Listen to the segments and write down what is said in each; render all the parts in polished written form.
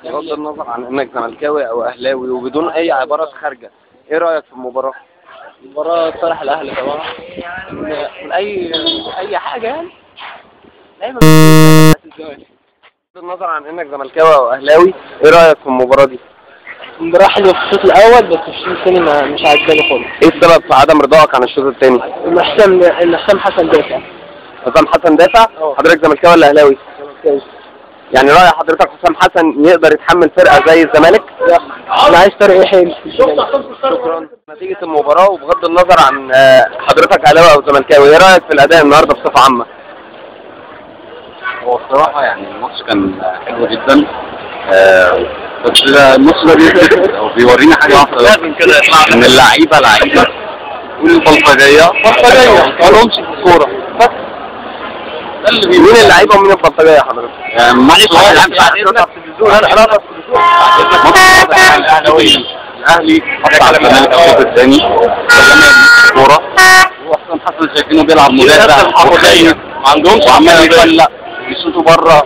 بغض النظر عن انك زملكاوي او اهلاوي وبدون اي عبارات خارجه، ايه رايك في المباراه؟ المباراة صالح الاهلي طبعا من اي حاجه يعني. دايما بغض النظر عن انك زملكاوي او اهلاوي، ايه رايك في المباراه دي؟ المباراة حلوة في الشوط الاول، بس في الشوط الثاني مش عاجباني خالص. ايه السبب في عدم رضاك عن الشوط الثاني؟ ان حسام حسن دافع. حسام حسن دافع؟ حضرتك زملكاوي ولا اهلاوي؟ زملكاوي. يعني رأي حضرتك حسام حسن يقدر يتحمل فرقة زي الزمالك؟ لا، انا عايز طارق يحيى. شكرا. نتيجة المباراة وبغض النظر عن حضرتك اهلاوي او زملكاوي، ايه رأيك في الأداء النهارده بصفة عامة؟ هو الصراحة يعني الماتش كان حلو جدا، بس الماتش ده بيثبت او بيورينا حاجة واحدة، ان اللعيبة لعيبة والبلطجية ما لهمش في الكورة. مين اللعيبه ومين البلطجيه يا حضرتك؟ معلش الاهلي حط على الزمالك الشوط الثاني كوره، وحسام حسن شايفينه بيلعب مدافع ما عندهمش، عمال يفلق يشوطوا بره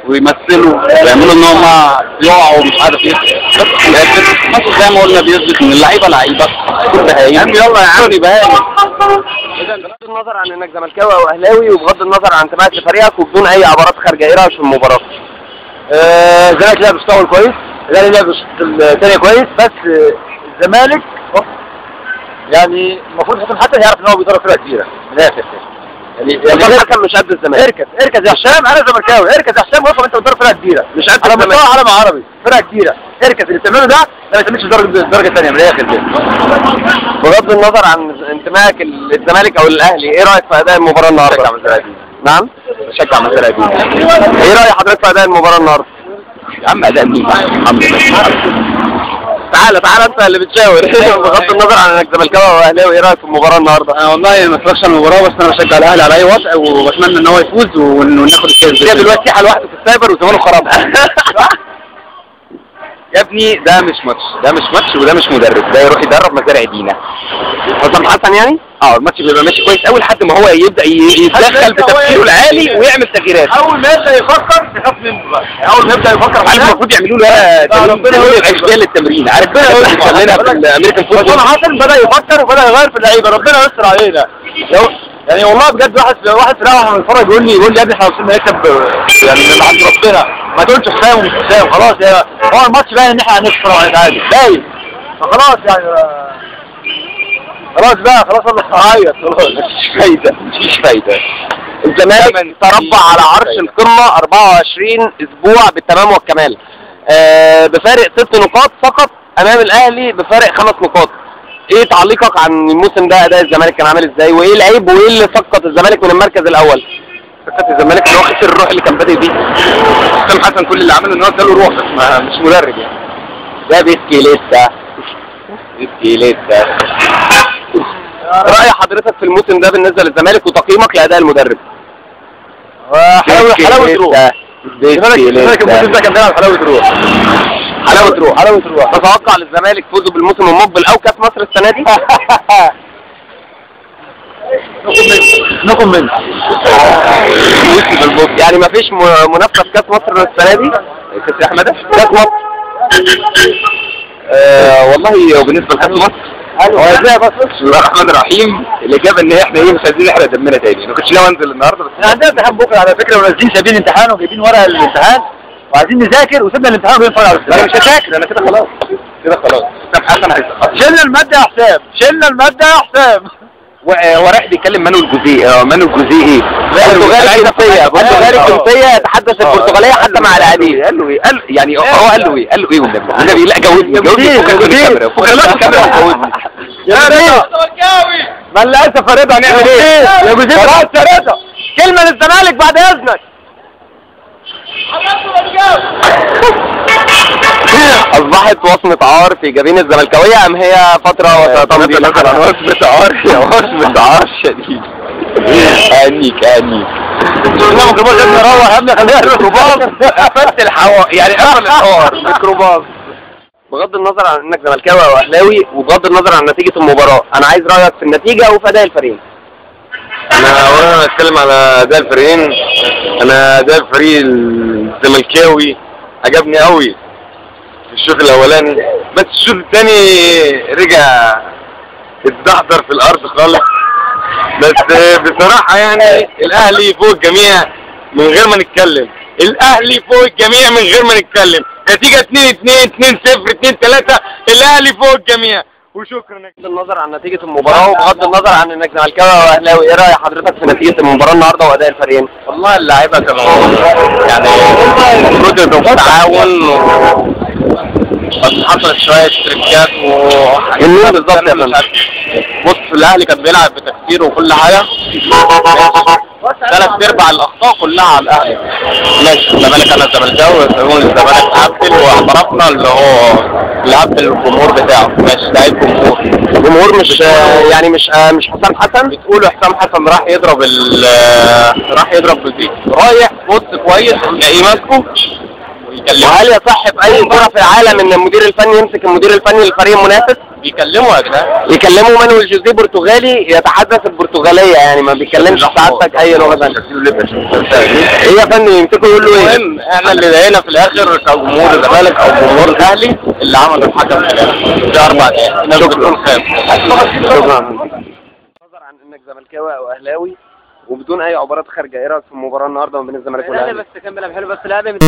ويمثلوا ويعملوا ان هم يقعوا ومش عارف ايه، بس في الاخر الماتش زي ما قلنا بيثبت ان اللعيبه لعيبه كل بهايم. يلا يا عم بهايم. اذا بغض النظر عن انك زملكاوي او اهلاوي وبغض النظر عن انتمائك لفريقك وبدون اي عبارات خارجه، ايه رايك في المباراه؟ الزمالك لعب مستوى كويس، الاهلي لعب الثاني كويس، بس الزمالك يعني المفروض حسام حسن يعرف ان هو بيدرب فرقه كبيره من الاخر يعني الحكم مش قد الزمالك. اركز يا هشام، انا زملكاوي، اركز يا هشام وافهم انت بتدرب فرقه كبيره مش قد على الزمالك. مستوى عالم عربي، فرقه كبيره، اركز. اللي بتعمله ده ما يتمش درجه ثانيه من الاخر كده. بغض النظر عن انتمائك للزمالك او للاهلي، ايه رايك في اداء المباراه النهارده؟ نعم؟ بشجع مثلا دي. ايه راي حضرتك في اداء المباراه النهارده؟ يا عم اداء مين؟ الحمد لله. تعالى انت اللي بتشاور. بغض النظر عن انك زملكاوي او اهلاوي، ايه رايك في المباراه النهارده؟ انا والله ما اتفرجتش على المباراه، بس انا بشجع الاهلي على اي وضع وبتمنى ان هو يفوز وناخد الكاس. كده دلوقتي حال لوحده في السايبر وزمانه خربها. يا ابني ده مش ماتش وده مش مدرب، ده يروح يدرب مزارع دينا. حسام حسن يعني؟ الماتش بيبقى ماشي كويس قوي لحد ما هو يبدا يتدخل بتفكيره العالي ويعمل تغييرات. اول ما يبدا يفكر تخاف منه بقى، اول ما يبدا يفكر عارف المفروض يعملوا له تمرين الاشكال للتمرين، عارف ربنا يستر علينا في الامريكان فوتبول. حسام حسن بدا يفكر وبدا يغير في اللعيبه، ربنا يستر علينا. يعني والله بجد واحد في راح بيتفرج يقول لي يا ابني احنا وصلنا نكسب يعني من عند ربنا، ما تقولش حسام ومش حسام، خلاص هو الماتش باين ان احنا هنخسر وهنتعادل باين، فخلاص يعني خلاص بقى خلاص هعيط خلاص. مفيش فايده. الزمالك تربع على عرش القمه 24 اسبوع بالتمام والكمال، بفارق 6 نقاط فقط امام الاهلي بفارق 5 نقاط. ايه تعليقك عن الموسم ده؟ اداء الزمالك كان عامل ازاي؟ وايه العيب وايه اللي سقط الزمالك من المركز الاول؟ سقط الزمالك ان هو خسر الروح اللي كان بادئ بيه. حسام حسن كل اللي عمله ان هو اداله روح، بس مش مدرب يعني. ده بيسكيليتا. رأي حضرتك في الموسم ده بالنسبة للزمالك وتقييمك لأداء المدرب؟ حلاوة روح. الزمالك الموسم ده كان بيلعب حلاوة روح. تتوقع للزمالك فوزه بالموسم المقبل أو كأس مصر السنة دي؟ نقم منه. يعني مفيش منافسة في كأس مصر السنة دي؟ كأس أحمد؟ كأس مصر. والله بالنسبة لكأس مصر هو ازاي بس؟ بسم الله الرحمن الرحيم. الإجابة إن احنا مش عايزين نحرق دمنا تاني، ما كنتش ناوي أنزل النهارده، بس احنا عندنا امتحان بكرة على فكرة، ونازلين سايبين الامتحان وجايبين ورق الامتحان وعايزين نذاكر، وسيبنا الامتحان وبنتفرج على الفيلم. انا مش هذاكر، انا كده خلاص. حسام حسن هيسقط. شلنا المادة يا حسام. هو رايح بيتكلم مانو الجوزيه. مانو الجوزيه ايه؟ برتغالي جنسية يتحدث البرتغالية حتى مع اللاعبين. قال له ايه؟ يعني هو قال له ايه؟ والنبي لا جاوبني فوق الكاميرا. يا رضا ما للاسف يا رضا هنعمل ايه؟ يا جوزيه خلاص يا رضا كلمة للزمالك بعد اذنك. اصبحت وصمة عار في جبين الزملكاوية ام هي فترة وستمضي؟ مثلا وصمة عار يا وصمة عار شديد. انيك لا ميكروباص يا ابني روح يا ابني خليها ميكروباص. قفلت الحوار يعني قفل الحوار ميكروباص. بغض النظر عن انك زملكاوي او اهلاوي وبغض النظر عن نتيجة المباراة، انا عايز رأيك في النتيجة وفي اداء الفريقين. انا اولا هتكلم على اداء الفريقين. انا اداء الفريق الزملكاوي عجبني قوي في الشوط الاولاني، بس الشوط الثاني رجع اتدحضر في الارض خالص. بس بصراحة يعني الاهلي فوق الجميع من غير ما نتكلم. الاهلي فوق الجميع من غير ما نتكلم. نتيجة 2-2 2-0 2-3 الاهلي فوق الجميع وشكرا. بغض النظر عن نتيجة المباراة وبغض النظر عن انك زملكاوي او اهلاوي، ايه رأي حضرتك في نتيجة المباراة النهارده واداء الفريقين؟ والله اللعيبة كانوا يعني المفروض يبقوا تعاون بس حصلت شوية تريكات جميل بالظبط يا فندم. بص الاهلي كان بيلعب بتفكير وكل حاجة. 3/4 الاخطاء كلها على الاهلي. ماشي الزمالك انا زملكاوي بيقولوا الزمالك قفل واعترفنا اللي قفل الجمهور بتاعه. ماشي لعيب جمهور. الجمهور مش يعني مش حسام حسن. بتقولوا حسام حسن راح يضرب بزيك رايح بص كويس تلاقيه ماسكه ويكلمه. وهل يصح في اي كرة في العالم ان المدير الفني يمسك المدير الفني للفريق المنافس؟ بيكلموا يا جدعان. يكلموا مانويل جوزيه برتغالي يتحدث البرتغالية، يعني ما بيتكلمش سعادتك اي لغة ثانية. ايه يا فندم يمسكوا يقول له ايه؟ المهم احنا اللي ضايقنا في الاخر كجمهور الزمالك او جمهور الاهلي اللي عملوا الحكم ده 4 دقايق. الناس بتقول خاف. شكرا. نظر عن انك زملكاوي او اهلاوي وبدون اي عبارات خارجه، ايه رايك في المباراه النهارده ما بين الزمالك والاهلي؟ بس كان بيلعب حلو بس لا